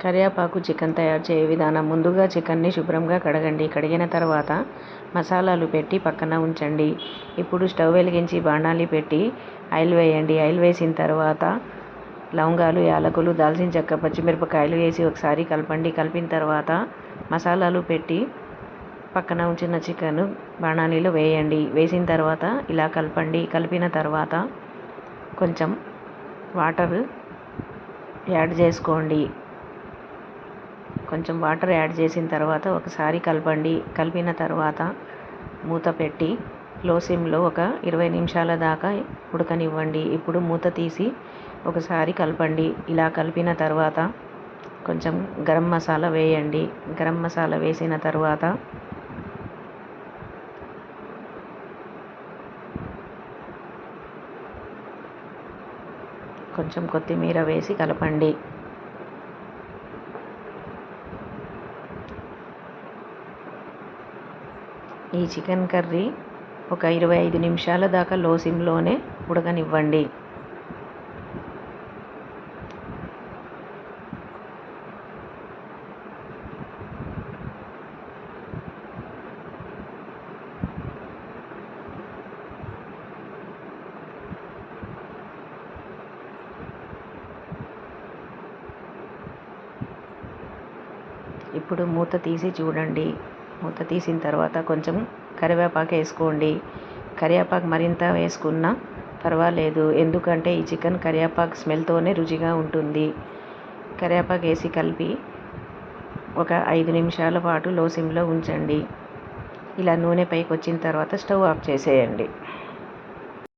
కరివేపాకు చికెన్ తయారు చేయ విధానం. ముందుగా చికెన్ని శుభ్రంగా కడగండి. కడిగిన తర్వాత మసాలాలు పెట్టి పక్కన ఉంచండి. ఇప్పుడు స్టవ్ వెలిగించి బాణాలి పెట్టి ఆయిల్ వేయండి. ఆయిల్ వేసిన తర్వాత లవంగాలు, యాలకులు, దాల్చిన చెక్క, పచ్చిమిరపకాయలు వేసి ఒకసారి కలపండి. కలిపిన తర్వాత మసాలాలు పెట్టి పక్కన ఉంచిన చికెన్ బాణాలీలో వేయండి. వేసిన తర్వాత ఇలా కలపండి. కలిపిన తర్వాత కొంచెం వాటర్ యాడ్ చేసుకోండి. కొంచెం వాటర్ యాడ్ చేసిన తర్వాత ఒకసారి కలపండి. కలిపిన తర్వాత మూత పెట్టి లో సిమ్లో ఒక 20 నిమిషాల దాకా ఉడకనివ్వండి. ఇప్పుడు మూత తీసి ఒకసారి కలపండి. ఇలా కలిపిన తర్వాత కొంచెం గరం మసాలా వేయండి. గరం మసాలా వేసిన తర్వాత కొంచెం కొత్తిమీర వేసి కలపండి. ఈ చికెన్ కర్రీ ఒక 25 నిమిషాల దాకా లో సిమ్లోనే ఉడకనివ్వండి. ఇప్పుడు మూత తీసి చూడండి. మూత తీసిన తర్వాత కొంచెం కరివేపాకు వేసుకోండి. కరివేపాకు మరింత వేసుకున్నా పర్వాలేదు, ఎందుకంటే ఈ చికెన్ కరివేపాకు స్మెల్తోనే రుచిగా ఉంటుంది. కరివేపాకు వేసి కలిపి ఒక 5 నిమిషాల పాటు లో సిమ్లో ఉంచండి. ఇలా నూనె పైకి వచ్చిన తర్వాత స్టవ్ ఆఫ్ చేసేయండి.